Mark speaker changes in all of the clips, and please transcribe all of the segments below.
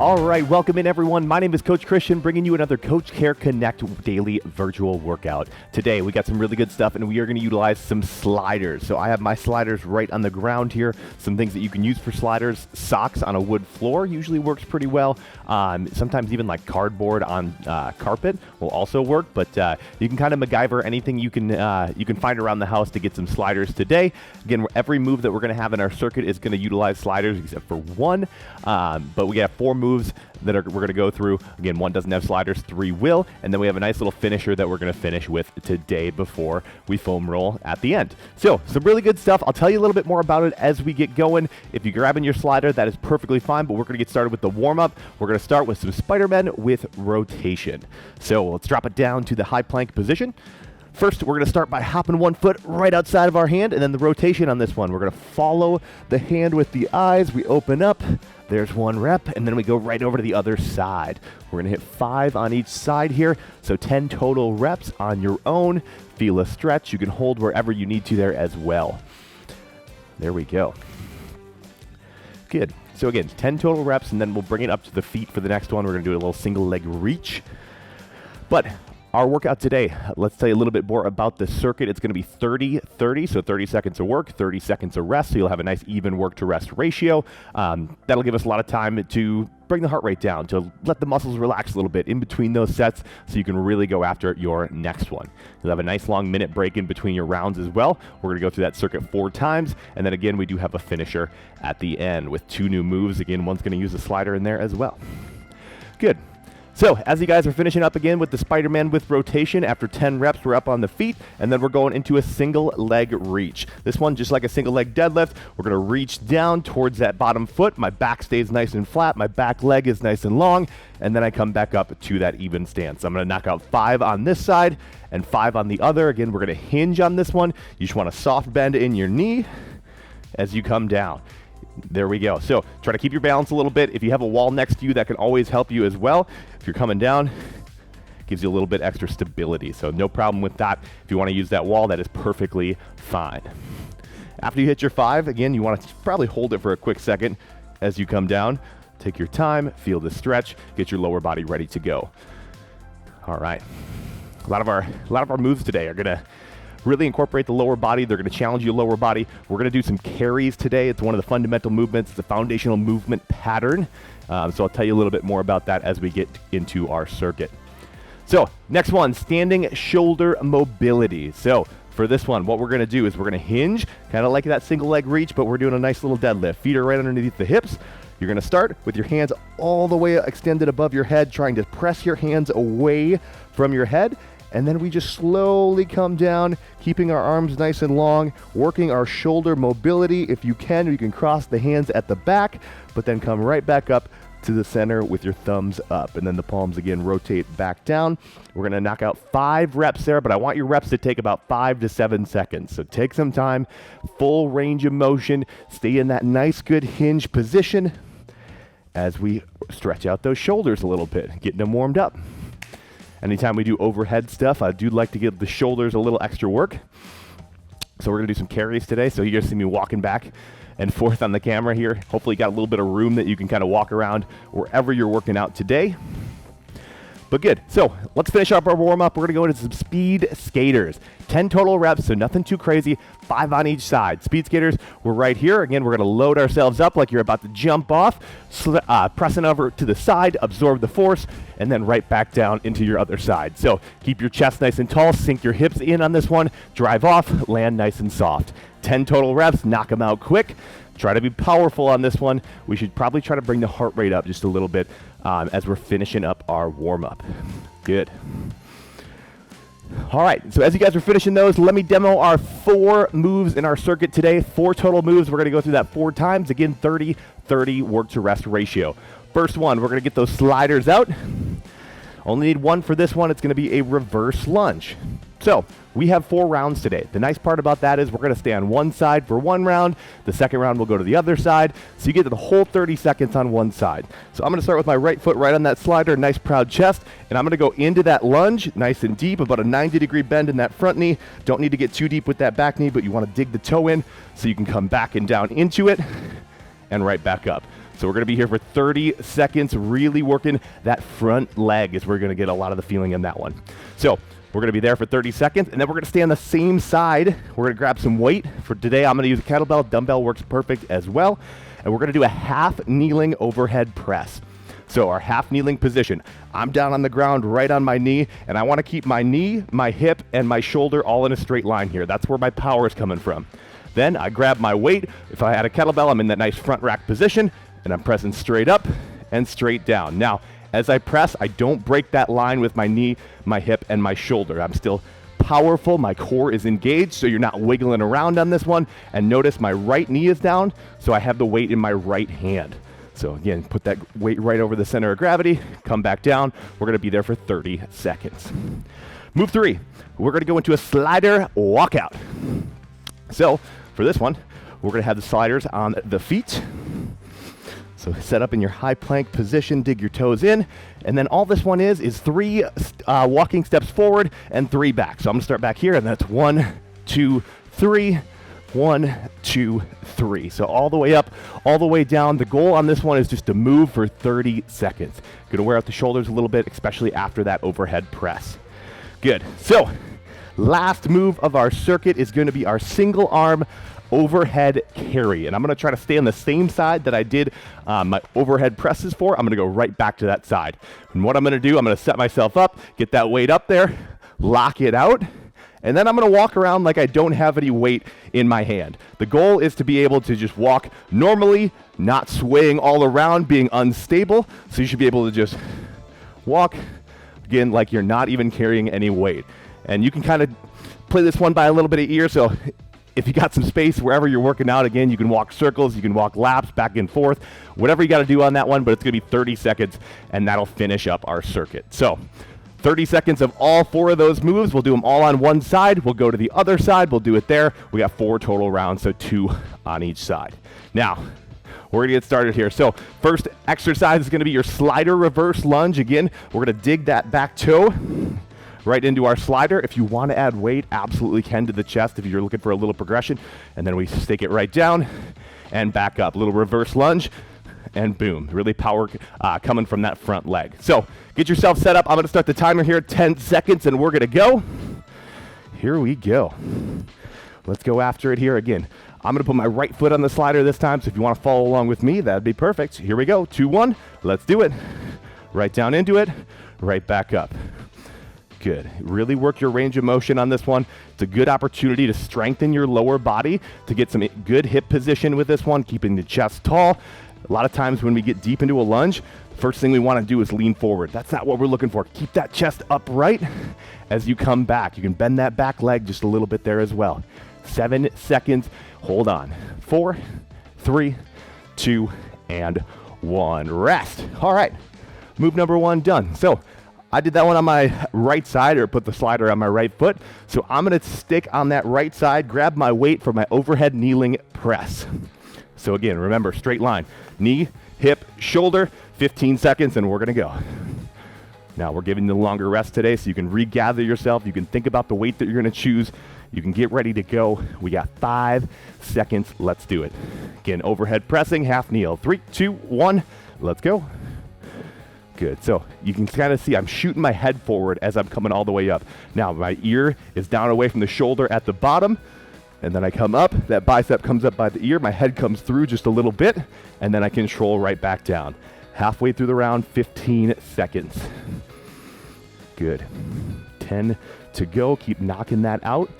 Speaker 1: All right, welcome in everyone. My name is Coach Christian, bringing you another Coach Care Connect daily virtual workout. Today, we got some really good stuff, and we are going to utilize some sliders. So I have my sliders right on the ground here. Some things that you can use for sliders. Socks on a wood floor usually works pretty well. Sometimes even like cardboard on carpet will also work, but you can kind of MacGyver anything you can find around the house to get some sliders today. Again, every move that we're going to have in our circuit is going to utilize sliders except for one, but we have 4 moves that we're going to go through. Again, 1 doesn't have sliders, 3 will, and then we have a nice little finisher that we're going to finish with today before we foam roll at the end. So, some really good stuff. I'll tell you a little bit more about it as we get going. If you're grabbing your slider, that is perfectly fine, but we're going to get started with the warm-up. We're going to start with some Spider-Man with rotation. So, let's drop it down to the high plank position. First, we're going to start by hopping 1 foot right outside of our hand, and then the rotation on this one. We're going to follow the hand with the eyes. We open up. There's 1 rep, and then we go right over to the other side. We're going to hit 5 on each side here, so 10 total reps on your own. Feel a stretch. You can hold wherever you need to there as well. There we go. Good. So again, 10 total reps, and then we'll bring it up to the feet for the next one. We're going to do a little single leg reach. But our workout today, let's tell you a little bit more about the circuit. It's going to be 30-30, so 30 seconds of work, 30 seconds of rest, so you'll have a nice even work to rest ratio. That'll give us a lot of time to bring the heart rate down, to let the muscles relax a little bit in between those sets so you can really go after your next one. You'll have a nice long minute break in between your rounds as well. We're going to go through that circuit 4 times, and then again, we do have a finisher at the end with 2 new moves. Again, one's going to use a slider in there as well. Good. So, as you guys are finishing up again with the Spider-Man with rotation, after 10 reps, we're up on the feet, and then we're going into a single leg reach. This one, just like a single leg deadlift, we're going to reach down towards that bottom foot. My back stays nice and flat. My back leg is nice and long, and then I come back up to that even stance. I'm going to knock out 5 on this side and 5 on the other. Again, we're going to hinge on this one. You just want a soft bend in your knee as you come down. There we go. So try to keep your balance a little bit. If you have a wall next to you, that can always help you as well. If you're coming down, gives you a little bit extra stability. So no problem with that. If you want to use that wall, that is perfectly fine. After you hit your 5, again, you want to probably hold it for a quick second as you come down. Take your time, feel the stretch, get your lower body ready to go. All right. A lot of our moves today are going to really incorporate the lower body. They're going to challenge your lower body. We're going to do some carries today. It's one of the fundamental movements. It's a foundational movement pattern. So I'll tell you a little bit more about that as we get into our circuit. So next one, standing shoulder mobility. So for this one, what we're going to do is we're going to hinge, kind of like that single leg reach, but we're doing a nice little deadlift. Feet are right underneath the hips. You're going to start with your hands all the way extended above your head, trying to press your hands away from your head. And then we just slowly come down, keeping our arms nice and long, working our shoulder mobility. If you can cross the hands at the back, but then come right back up to the center with your thumbs up. And then the palms again rotate back down. We're going to knock out 5 reps there, but I want your reps to take about 5 to 7 seconds. So take some time, full range of motion, stay in that nice good hinge position as we stretch out those shoulders a little bit, getting them warmed up. Anytime we do overhead stuff, I do like to give the shoulders a little extra work. So we're going to do some carries today. So you guys see me walking back and forth on the camera here. Hopefully you got a little bit of room that you can kind of walk around wherever you're working out today. But good. So let's finish up our warm-up. We're going to go into some speed skaters. 10 total reps, so nothing too crazy. 5 on each side. Speed skaters, we're right here. Again, we're going to load ourselves up like you're about to jump off. Pressing over to the side, absorb the force, and then right back down into your other side. So keep your chest nice and tall. Sink your hips in on this one. Drive off. Land nice and soft. 10 total reps. Knock them out quick. Try to be powerful on this one. We should probably try to bring the heart rate up just a little bit as we're finishing up our warm-up. Good. All right, so as you guys are finishing those, let me demo our 4 moves in our circuit today. 4 total moves. We're going to go through that 4 times. Again, 30-30 work to rest ratio. First one, we're going to get those sliders out. Only need 1 for this one. It's going to be a reverse lunge. So we have 4 rounds today. The nice part about that is we're going to stay on one side for 1 round. The second round will go to the other side. So you get the whole 30 seconds on one side. So I'm going to start with my right foot right on that slider, nice proud chest. And I'm going to go into that lunge, nice and deep, about a 90-degree bend in that front knee. Don't need to get too deep with that back knee, but you want to dig the toe in so you can come back and down into it and right back up. So we're gonna be here for 30 seconds, really working that front leg is where we're gonna get a lot of the feeling in that one. So we're gonna be there for 30 seconds, and then we're gonna stay on the same side. We're gonna grab some weight. For today, I'm gonna use a kettlebell. Dumbbell works perfect as well. And we're gonna do a half kneeling overhead press. So our half kneeling position, I'm down on the ground right on my knee, and I wanna keep my knee, my hip, and my shoulder all in a straight line here. That's where my power is coming from. Then I grab my weight. If I had a kettlebell, I'm in that nice front rack position, and I'm pressing straight up and straight down. Now, as I press, I don't break that line with my knee, my hip, and my shoulder. I'm still powerful, my core is engaged, so you're not wiggling around on this one. And notice my right knee is down, so I have the weight in my right hand. So again, put that weight right over the center of gravity, come back down. We're gonna be there for 30 seconds. Move 3, we're gonna go into a slider walkout. So for this one, we're gonna have the sliders on the feet. So set up in your high plank position, dig your toes in, and then all this one is 3 walking steps forward and 3 back. So I'm gonna start back here, and that's 1, 2, 3, 1, 2, 3. So all the way up, all the way down. The goal on this one is just to move for 30 seconds. Gonna wear out the shoulders a little bit, especially after that overhead press. Good, so last move of our circuit is gonna be our single arm overhead carry, and I'm gonna try to stay on the same side that I did my overhead presses for. I'm gonna go right back to that side. And what I'm gonna do, I'm gonna set myself up, get that weight up there, lock it out, and then I'm gonna walk around like I don't have any weight in my hand. The goal is to be able to just walk normally, not swaying all around, being unstable. So you should be able to just walk, again, like you're not even carrying any weight. And you can kind of play this one by a little bit of ear, so if you got some space wherever you're working out, again, you can walk circles, you can walk laps back and forth, whatever you got to do on that one, but it's going to be 30 seconds, and that'll finish up our circuit. So 30 seconds of all 4 of those moves. We'll do them all on one side. We'll go to the other side. We'll do it there. We got 4 total rounds, so 2 on each side. Now, we're gonna get started here. So first exercise is gonna be your slider reverse lunge. Again, we're gonna dig that back toe right into our slider. If you want to add weight, absolutely can to the chest if you're looking for a little progression. And then we stake it right down and back up. Little reverse lunge, and boom. Really power coming from that front leg. So get yourself set up. I'm going to start the timer here, 10 seconds, and we're going to go. Here we go. Let's go after it here again. I'm going to put my right foot on the slider this time, so if you want to follow along with me, that'd be perfect. Here we go. 2, 1. Let's do it. Right down into it, right back up. Good. Really work your range of motion on this one. It's a good opportunity to strengthen your lower body, to get some good hip position with this one, keeping the chest tall. A lot of times when we get deep into a lunge, first thing we want to do is lean forward. That's not what we're looking for. Keep that chest upright as you come back. You can bend that back leg just a little bit there as well. 7 seconds. Hold on. 4, 3, 2, and 1. Rest. All right. Move number 1 done. So I did that one on my right side, or put the slider on my right foot. So I'm gonna stick on that right side, grab my weight for my overhead kneeling press. So again, remember, straight line, knee, hip, shoulder, 15 seconds, and we're gonna go. Now we're giving you the longer rest today, so you can regather yourself, you can think about the weight that you're gonna choose, you can get ready to go. We got 5 seconds, let's do it. Again, overhead pressing, half kneel. 3, 2, 1, let's go. Good. So you can kind of see I'm shooting my head forward as I'm coming all the way up. Now my ear is down away from the shoulder at the bottom, and then I come up, that bicep comes up by the ear, my head comes through just a little bit, and then I control right back down. Halfway through the round, 15 seconds. Good. 10 to go. Keep knocking that out.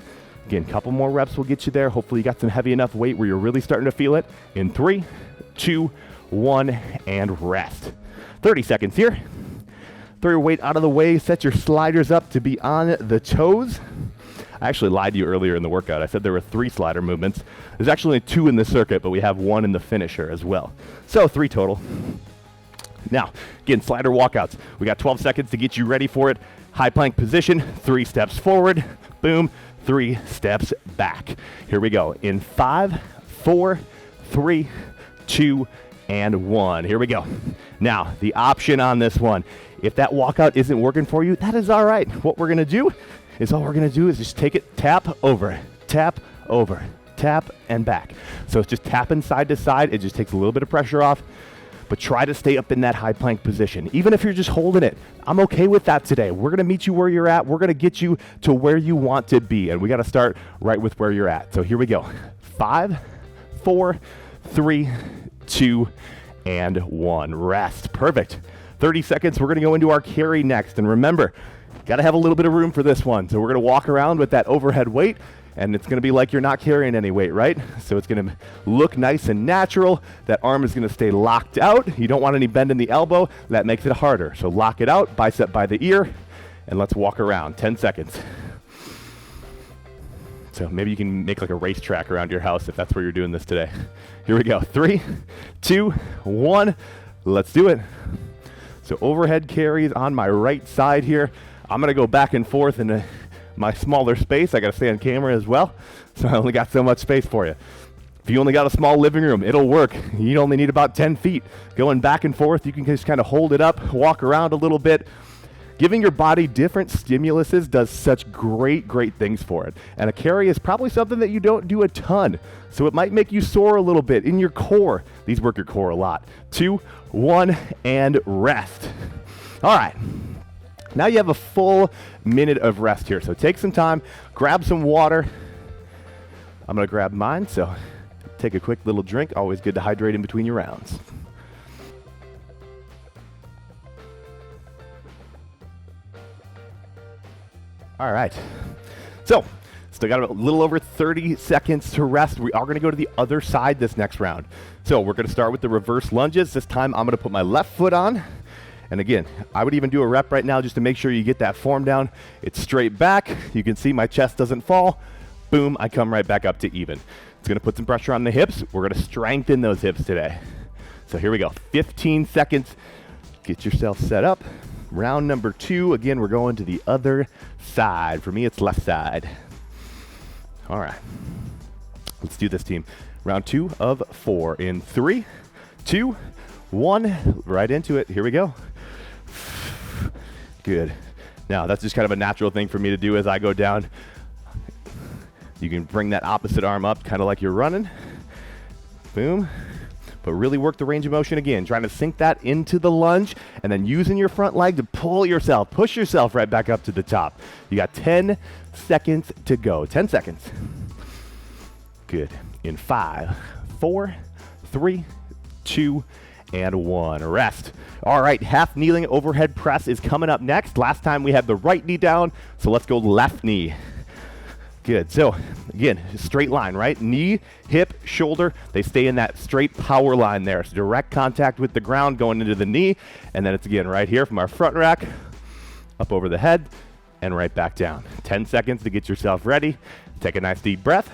Speaker 1: Again, couple more reps will get you there. Hopefully you got some heavy enough weight where you're really starting to feel it. In 3, 2, 1, and rest. 30 seconds here. Throw your weight out of the way. Set your sliders up to be on the toes. I actually lied to you earlier in the workout. I said there were 3 slider movements. There's actually only 2 in the circuit, but we have 1 in the finisher as well. So 3 total. Now, again, slider walkouts. We got 12 seconds to get you ready for it. High plank position, 3 steps forward, boom, 3 steps back. Here we go. In 5, 4, 3, 2, and 1. Here we go. Now, the option on this one, if that walkout isn't working for you, that is all right. What we're gonna do is just take it, tap, over, tap, and back. So it's just tapping side to side. It just takes a little bit of pressure off. but try to stay up in that high plank position. Even if you're just holding it, I'm okay with that today. We're gonna meet you where you're at. We're gonna get you to where you want to be, and we gotta start right with where you're at. So here we go. 5, 4, 3, 2, and 1. Rest. Perfect. 30 seconds. We're gonna go into our carry next, and remember, gotta have a little bit of room for this one. So we're gonna walk around with that overhead weight, and it's gonna be like you're not carrying any weight, right? So it's gonna look nice and natural. That arm is gonna stay locked out. You don't want any bend in the elbow. That makes it harder. So lock it out, bicep by the ear, and let's walk around. 10 seconds. So maybe you can make like a racetrack around your house if that's where you're doing this today. Here we go. 3, 2, 1. Let's do it. So overhead carries on my right side here. I'm gonna go back and forth in my smaller space. I gotta stay on camera as well, so I only got so much space for you. If you only got a small living room, it'll work. You only need about 10 feet. Going back and forth, you can just kind of hold it up, walk around a little bit. Giving your body different stimuluses does such great things for it. And a carry is probably something that you don't do a ton, so it might make you sore a little bit in your core. These work your core a lot. 2, 1, and rest. All right. Now you have a full minute of rest here, so take some time, grab some water. I'm gonna grab mine, so take a quick little drink. Always good to hydrate in between your rounds. All right, so still got a little over 30 seconds to rest. We are gonna go to the other side this next round. So we're gonna start with the reverse lunges. This time I'm gonna put my left foot on. And again, I would even do a rep right now just to make sure you get that form down. It's straight back. You can see my chest doesn't fall. Boom, I come right back up to even. It's gonna put some pressure on the hips. We're gonna strengthen those hips today. So here we go, 15 seconds. Get yourself set up. Round number 2, again, we're going to the other side. For me, it's left side. All right, let's do this, team. Round 2 of 4 in 3, 2, 1, right into it. Here we go. Good. Now that's just kind of a natural thing for me to do as I go down. You can bring that opposite arm up kind of like you're running. Boom. But really work the range of motion again, trying to sink that into the lunge and then using your front leg to pull yourself, push yourself right back up to the top. You got 10 seconds to go. 10 seconds. Good. In 5, 4, 3, 2, and 1. Rest. All right, half kneeling overhead press is coming up next. Last time we had the right knee down, so let's go left knee. Good. So again, straight line, right? Knee, hip, shoulder, they stay in that straight power line there. So direct contact with the ground going into the knee, and then it's again right here from our front rack, up over the head, and right back down. 10 seconds to get yourself ready. Take a nice deep breath.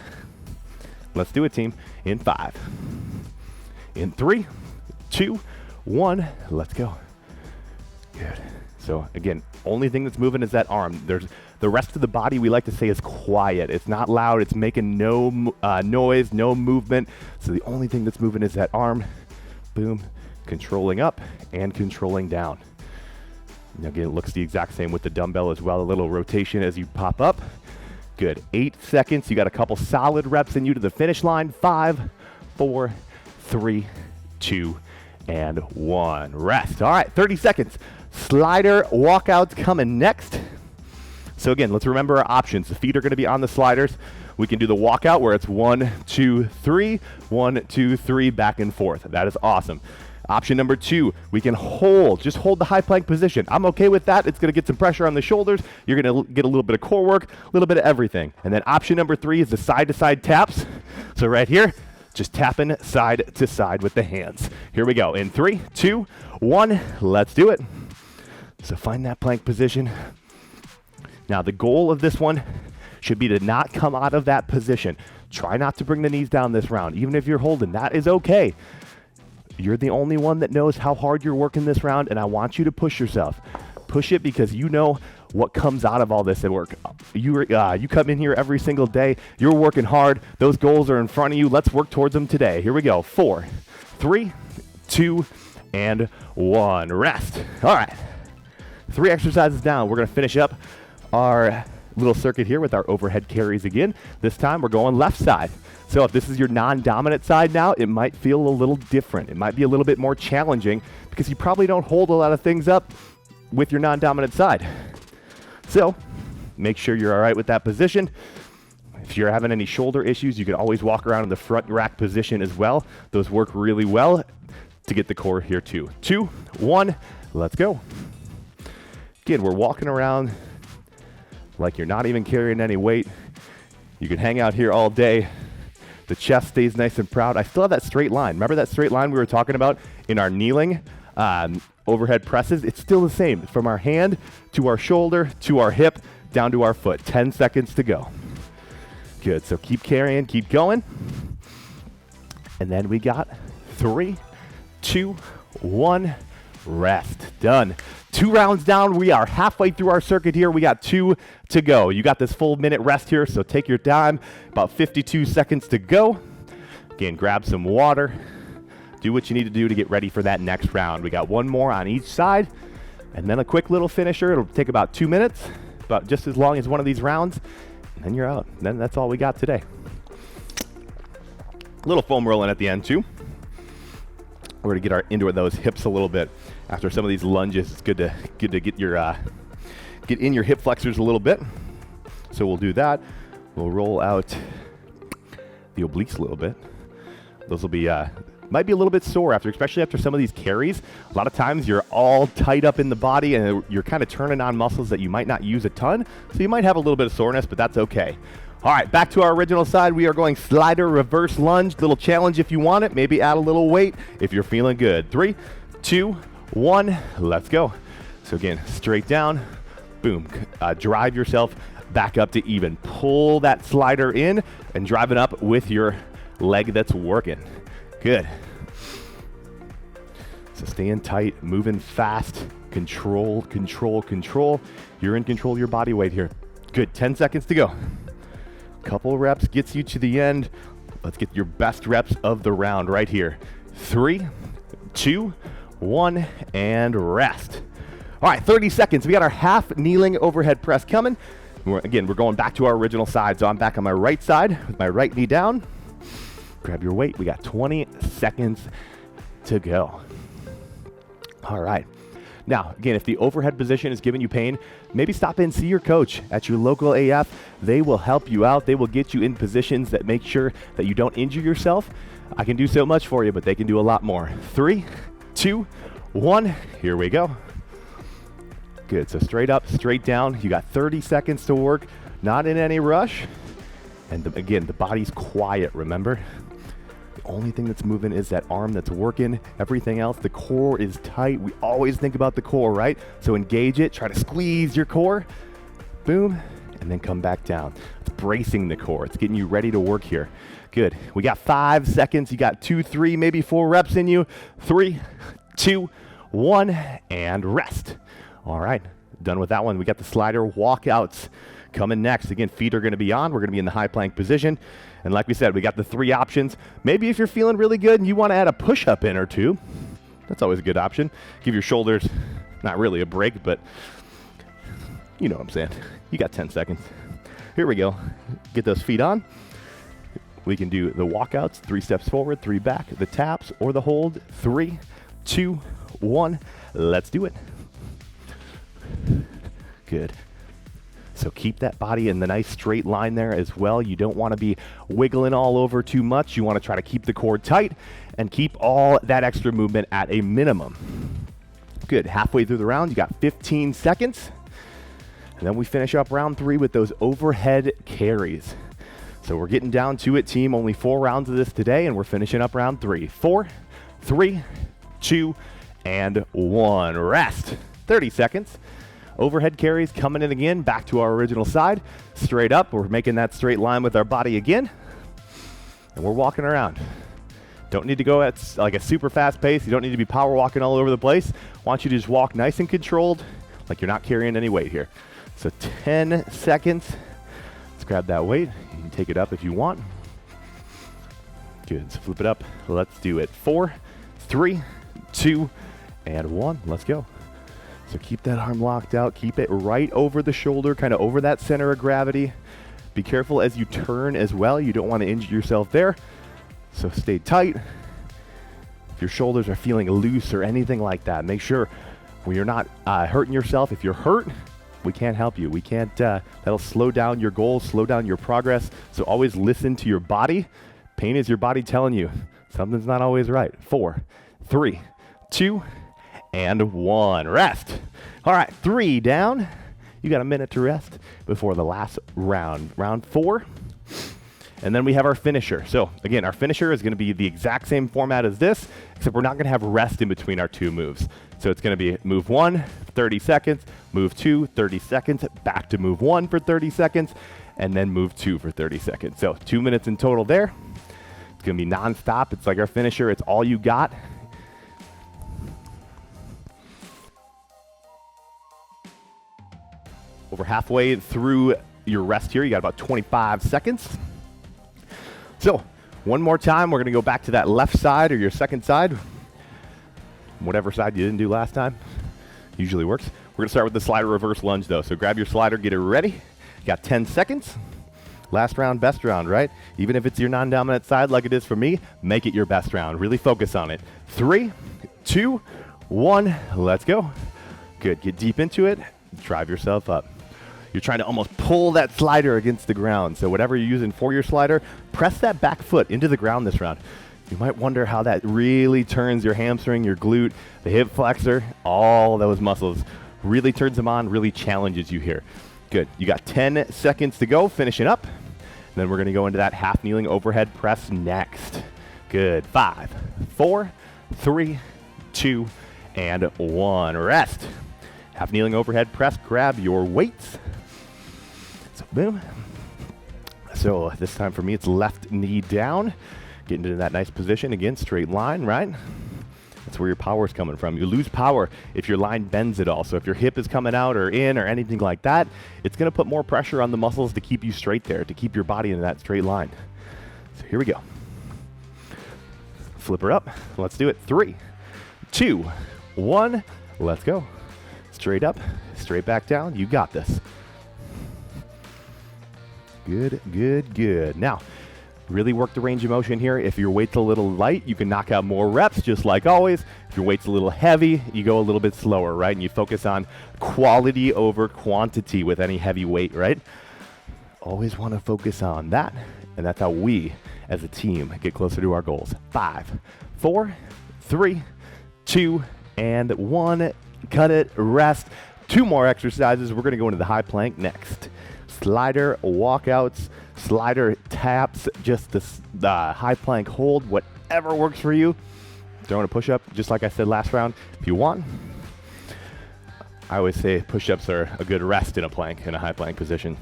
Speaker 1: Let's do it, team. In 5, in 3, 2, 1, let's go. Good. So again, only thing that's moving is that arm. There's the rest of the body we like to say is quiet. It's not loud. It's making no noise, no movement. So the only thing that's moving is that arm. Boom, controlling up and controlling down. And again, it looks the exact same with the dumbbell as well. A little rotation as you pop up. Good. 8 seconds. You got a couple solid reps in you to the finish line. 5, 4, 3, 2, and 1. Rest. All right, 30 seconds. Slider walkouts coming next. So again, let's remember our options. The feet are going to be on the sliders. We can do the walkout where it's 1, 2, 3, 1, 2, 3, back and forth. That is awesome. Option number 2, we can just hold the high plank position. I'm okay with that. It's going to get some pressure on the shoulders. You're going to get a little bit of core work, a little bit of everything. And then option number 3 is the side-to-side taps. So right here, just tapping side to side with the hands. Here we go. In 3, 2, 1, let's do it. So find that plank position. Now the goal of this one should be to not come out of that position. Try not to bring the knees down this round. Even if you're holding, that is okay. You're the only one that knows how hard you're working this round, and I want you to push yourself. Push it because you know what comes out of all this at work. You come in here every single day. You're working hard. Those goals are in front of you. Let's work towards them today. Here we go. 4, 3, 2, and 1. Rest. All right. 3 exercises down. We're going to finish up our little circuit here with our overhead carries again. This time we're going left side. So if this is your non-dominant side now, it might feel a little different. It might be a little bit more challenging because you probably don't hold a lot of things up with your non-dominant side. So make sure you're all right with that position. If you're having any shoulder issues, you can always walk around in the front rack position as well. Those work really well to get the core here too. 2, 1, let's go. Again, we're walking around like you're not even carrying any weight. You can hang out here all day. The chest stays nice and proud. I still have that straight line. Remember that straight line we were talking about in our kneeling overhead presses? It's still the same. From our hand to our shoulder to our hip down to our foot. 10 seconds to go. Good. So keep carrying, keep going. And then we got 3, 2, 1, rest. Done. 2 rounds down. We are halfway through our circuit here. We got 2 to go. You got this full minute rest here, so take your time. About 52 seconds to go. Again, grab some water. Do what you need to do to get ready for that next round. We got 1 more on each side, and then a quick little finisher. It'll take about 2 minutes, about just as long as one of these rounds, and then you're out. Then that's all we got today. Little foam rolling at the end too. We're gonna get into those hips a little bit. After some of these lunges, it's good to get in your hip flexors a little bit. So we'll do that. We'll roll out the obliques a little bit. Those will be might be a little bit sore especially after some of these carries. A lot of times you're all tight up in the body and you're kind of turning on muscles that you might not use a ton. So you might have a little bit of soreness, but that's okay. All right, back to our original side. We are going slider reverse lunge. Little challenge if you want it. Maybe add a little weight if you're feeling good. 3, 2, 1, let's go. So again, straight down, boom. Drive yourself back up to even. Pull that slider in and drive it up with your leg that's working. Good. So staying tight, moving fast, control, control, control. You're in control of your body weight here. Good, 10 seconds to go. Couple reps gets you to the end. Let's get your best reps of the round right here. 3, 2, 1, and rest. All right, 30 seconds. We got our half kneeling overhead press coming. Again, we're going back to our original side. So I'm back on my right side with my right knee down. Grab your weight. We got 20 seconds to go. All right. Now, again, if the overhead position is giving you pain, maybe stop in and see your coach at your local AF. They will help you out. They will get you in positions that make sure that you don't injure yourself. I can do so much for you, but they can do a lot more. 3, 2, 1, here we go. Good, so straight up, straight down. You got 30 seconds to work, not in any rush. And again, the body's quiet, remember? The only thing that's moving is that arm that's working. Everything else, the core is tight. We always think about the core, right? So engage it, try to squeeze your core. Boom, and then come back down. It's bracing the core. It's getting you ready to work here. Good, we got 5 seconds. You got 2, 3, maybe 4 reps in you. 3, 2, 1, and rest. All right, done with that one. We got the slider walkouts coming next. Again, feet are gonna be on. We're gonna be in the high plank position. And like we said, we got the 3 options. Maybe if you're feeling really good and you wanna add a push-up in or 2, that's always a good option. Give your shoulders, not really a break, but you know what I'm saying. You got 10 seconds. Here we go. Get those feet on. We can do the walkouts, 3 steps forward, 3 back, the taps or the hold. 3, 2, 1, let's do it. Good. So keep that body in the nice straight line there as well. You don't want to be wiggling all over too much. You want to try to keep the core tight and keep all that extra movement at a minimum. Good, halfway through the round, you got 15 seconds. And then we finish up round 3 with those overhead carries. So we're getting down to it, team. Only 4 rounds of this today, and we're finishing up round 3. 4, 3, 2, and 1. Rest. 30 seconds. Overhead carries coming in again, back to our original side. Straight up, we're making that straight line with our body again. And we're walking around. Don't need to go at like a super fast pace. You don't need to be power walking all over the place. I want you to just walk nice and controlled, like you're not carrying any weight here. So 10 seconds. Let's grab that weight. You can take it up if you want. Good, so flip it up. Let's do it. 4, 3, 2, and 1. Let's go. So keep that arm locked out. Keep it right over the shoulder, kind of over that center of gravity. Be careful as you turn as well. You don't want to injure yourself there. So stay tight. If your shoulders are feeling loose or anything like that, make sure when you're not hurting yourself. If you're hurt, we can't help you. We can't, that'll slow down your goals, slow down your progress. So always listen to your body. Pain is your body telling you something's not always right. 4, 3, 2, and 1. Rest. All right, 3 down. You got a minute to rest before the last round. Round 4. And then we have our finisher. So again, our finisher is going to be the exact same format as this, except we're not going to have rest in between our 2 moves. So it's going to be move 1, 30 seconds, move 2, 30 seconds, back to move 1 for 30 seconds, and then move 2 for 30 seconds. So 2 minutes in total there. It's going to be non-stop. It's like our finisher. It's all you got. Over halfway through your rest here. You got about 25 seconds. So one more time, we're going to go back to that left side or your second side. Whatever side you didn't do last time. Usually works. We're going to start with the slider reverse lunge though. So grab your slider, get it ready. You got 10 seconds. Last round, best round, right? Even if it's your non-dominant side like it is for me, make it your best round. Really focus on it. 3, 2, 1, let's go. Good, get deep into it. Drive yourself up. You're trying to almost pull that slider against the ground. So whatever you're using for your slider, press that back foot into the ground this round. You might wonder how that really turns your hamstring, your glute, the hip flexor, all those muscles. Really turns them on, really challenges you here. Good. You got 10 seconds to go, finishing up. And then we're going to go into that half kneeling overhead press next. Good. 5, 4, 3, 2, and 1. Rest. Half kneeling overhead press. Grab your weights. So boom. So this time for me, it's left knee down. Get into that nice position. Again, straight line, right? That's where your power is coming from. You lose power if your line bends at all. So if your hip is coming out or in or anything like that, it's going to put more pressure on the muscles to keep you straight there, to keep your body in that straight line. So here we go. Flip her up. Let's do it. 3, 2, 1. Let's go. Straight up, straight back down. You got this. Good, good, good. Now, really work the range of motion here. If your weight's a little light, you can knock out more reps, just like always. If your weight's a little heavy, you go a little bit slower, right? And you focus on quality over quantity with any heavy weight, right? Always want to focus on that, and that's how we, as a team, get closer to our goals. 5, 4, 3, 2, and 1. Cut it, rest. 2 more exercises. We're going to go into the high plank next. Slider walkouts, slider taps, just the high plank hold, whatever works for you. Throwing a push-up, just like I said last round, if you want. I always say push-ups are a good rest in a plank, in a high plank position.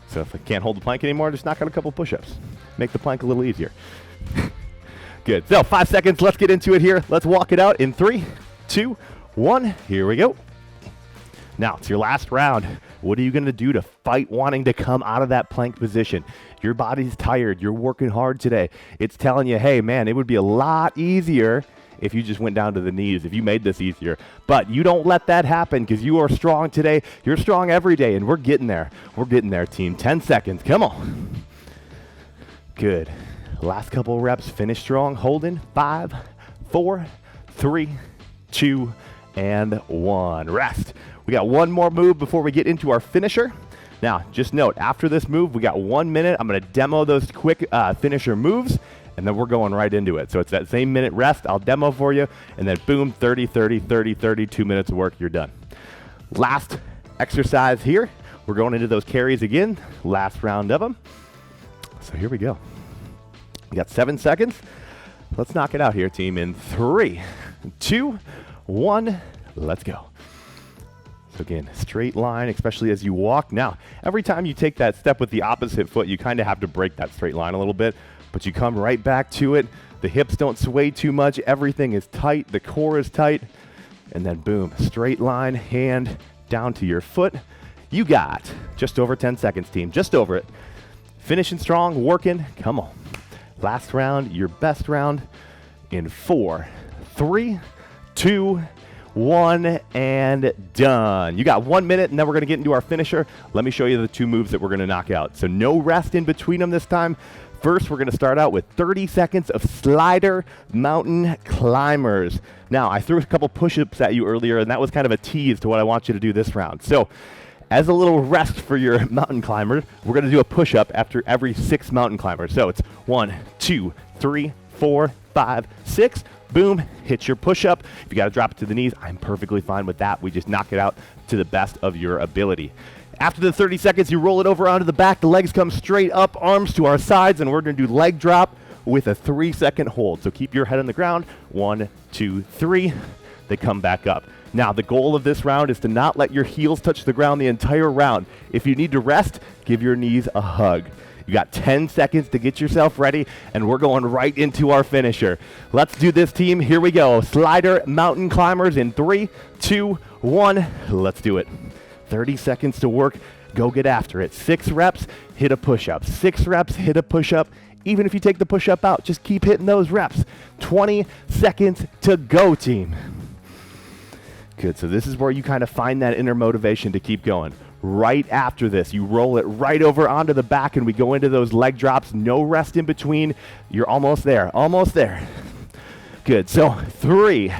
Speaker 1: So if I can't hold the plank anymore, just knock out a couple push-ups. Make the plank a little easier. Good. So 5 seconds. Let's get into it here. Let's walk it out in 3, 2, 1. Here we go. Now, it's your last round. What are you going to do to fight wanting to come out of that plank position? Your body's tired. You're working hard today. It's telling you, hey, man, it would be a lot easier if you just went down to the knees, if you made this easier. But you don't let that happen because you are strong today. You're strong every day, and we're getting there. We're getting there, team. 10 seconds. Come on. Good. Last couple reps. Finish strong. Holding. 5, 4, 3, 2, and 1. Rest. We got one more move before we get into our finisher. Now, just note, after this move, we got 1 minute. I'm going to demo those quick finisher moves, and then we're going right into it. So it's that same minute rest. I'll demo for you, and then boom, 30, 30, 30, 30, 2 minutes of work, you're done. Last exercise here. We're going into those carries again. Last round of them. So here we go. We got 7 seconds. Let's knock it out here, team, in 3, 2, 1. Let's go. So again, straight line, especially as you walk. Now, every time you take that step with the opposite foot, you kind of have to break that straight line a little bit, but you come right back to it. The hips don't sway too much. Everything is tight. The core is tight. And then boom, straight line, hand down to your foot. You got just over 10 seconds, team. Just over it. Finishing strong, working. Come on. Last round, your best round in 4, 3, 2, 1, and done. You got 1 minute, and then we're gonna get into our finisher. Let me show you the 2 moves that we're gonna knock out. So no rest in between them this time. First, we're gonna start out with 30 seconds of slider mountain climbers. Now, I threw a couple push-ups at you earlier, and that was kind of a tease to what I want you to do this round. So, as a little rest for your mountain climber, we're gonna do a push-up after every 6 mountain climbers. So it's 1, 2, 3, 4, 5, 6. Boom, hit your push-up. If you gotta drop it to the knees, I'm perfectly fine with that. We just knock it out to the best of your ability. After the 30 seconds, you roll it over onto the back, the legs come straight up, arms to our sides, and we're gonna do leg drop with a 3-second hold. So keep your head on the ground, 1, 2, 3, they come back up. Now, the goal of this round is to not let your heels touch the ground the entire round. If you need to rest, give your knees a hug. You got 10 seconds to get yourself ready, and we're going right into our finisher. Let's do this, team. Here we go. Slider mountain climbers in 3, 2, 1. Let's do it. 30 seconds to work. Go get after it. 6 reps, hit a push-up. 6 reps, hit a push-up. Even if you take the push-up out, just keep hitting those reps. 20 seconds to go, team. Good, so this is where you kind of find that inner motivation to keep going. Right after this, you roll it right over onto the back, and we go into those leg drops. No rest in between. You're almost there, almost there. Good, so 3,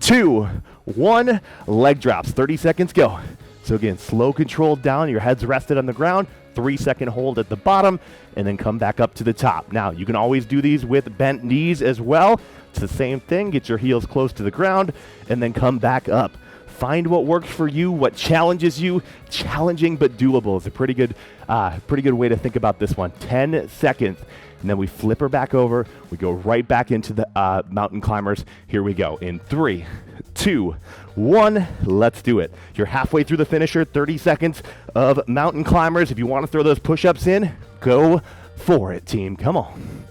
Speaker 1: 2, 1, leg drops. 30 seconds, go. So again, slow control down, your head's rested on the ground, 3-second hold at the bottom, and then come back up to the top. Now, you can always do these with bent knees as well. It's the same thing, get your heels close to the ground, and then come back up. Find what works for you, what challenges you. Challenging but doable is a pretty good way to think about this one. 10 seconds, and then we flip her back over. We go right back into the mountain climbers. Here we go in 3, 2, 1. Let's do it. You're halfway through the finisher. 30 seconds of mountain climbers. If you want to throw those push-ups in, go for it, team. Come on.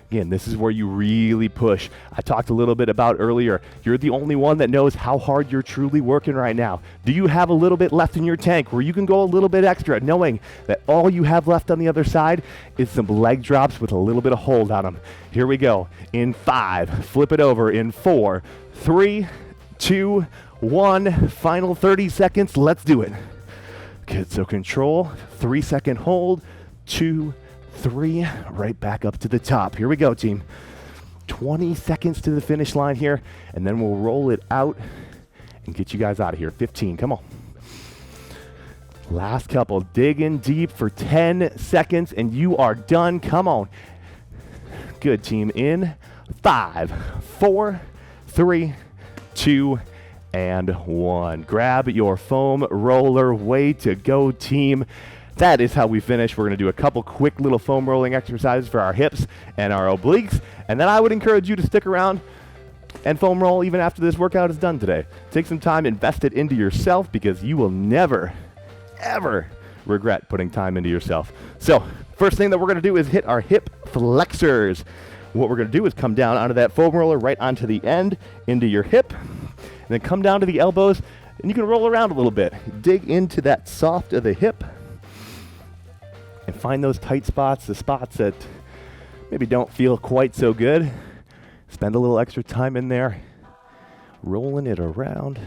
Speaker 1: Again, this is where you really push. I talked a little bit about earlier. You're the only one that knows how hard you're truly working right now. Do you have a little bit left in your tank where you can go a little bit extra, knowing that all you have left on the other side is some leg drops with a little bit of hold on them? Here we go. In 5, flip it over. In 4, 3, 2, 1. Final 30 seconds. Let's do it. Good, so control. 3-second hold. 2, 3, right back up to the top. Here we go, team. 20 seconds to the finish line here, and then we'll roll it out and get you guys out of here. 15, come on. Last couple, dig in deep for 10 seconds, and you are done. Come on. Good, team. In 5, 4, 3, 2, and 1. Grab your foam roller. Way to go, team. That is how we finish. We're going to do a couple quick little foam rolling exercises for our hips and our obliques, and then I would encourage you to stick around and foam roll even after this workout is done today. Take some time, invest it into yourself, because you will never, ever regret putting time into yourself. So, first thing that we're going to do is hit our hip flexors. What we're going to do is come down onto that foam roller, right onto the end, into your hip, and then come down to the elbows, and you can roll around a little bit. Dig into that soft of the hip, and find those tight spots, the spots that maybe don't feel quite so good. Spend a little extra time in there, rolling it around.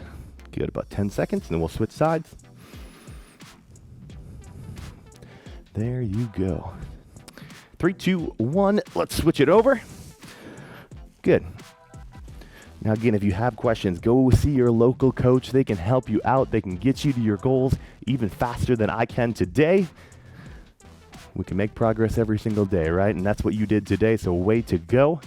Speaker 1: Good, about 10 seconds, and then we'll switch sides. There you go. 3, 2, 1, let's switch it over. Good. Now again, if you have questions, go see your local coach. They can help you out. They can get you to your goals even faster than I can today. We can make progress every single day, right? And that's what you did today, so way to go.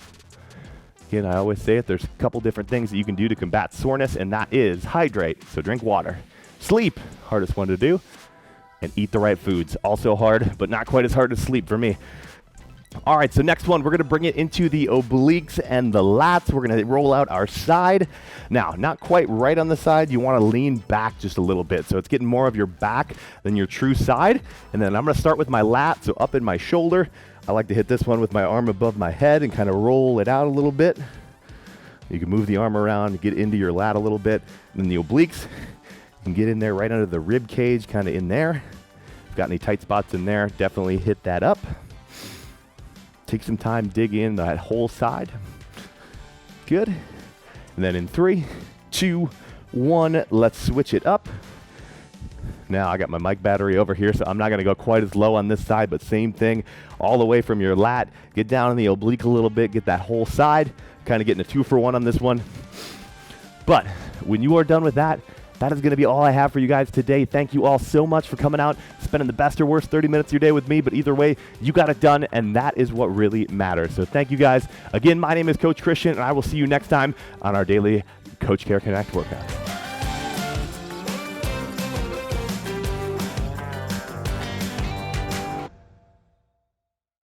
Speaker 1: Again, I always say it, there's a couple different things that you can do to combat soreness, and that is hydrate, so drink water. Sleep, hardest one to do. And eat the right foods, also hard, but not quite as hard as sleep for me. All right, so next one, we're going to bring it into the obliques and the lats. We're going to roll out our side. Now, not quite right on the side. You want to lean back just a little bit. So it's getting more of your back than your true side. And then I'm going to start with my lat, so up in my shoulder. I like to hit this one with my arm above my head and kind of roll it out a little bit. You can move the arm around and get into your lat a little bit. And then the obliques, you can get in there right under the rib cage, kind of in there. If you've got any tight spots in there, definitely hit that up. Take some time, dig in that whole side. Good. And then in 3, 2, 1. Let's switch it up. Now I got my mic battery over here, so I'm not going to go quite as low on this side, but same thing all the way from your lat. Get down in the oblique a little bit, get that whole side, kind of getting a 2 for 1 on this one. But when you are done with that, that is going to be all I have for you guys today. Thank you all so much for coming out, spending the best or worst 30 minutes of your day with me. But either way, you got it done, and that is what really matters. So thank you guys. Again, my name is Coach Christian, and I will see you next time on our daily Coach Care Connect workout.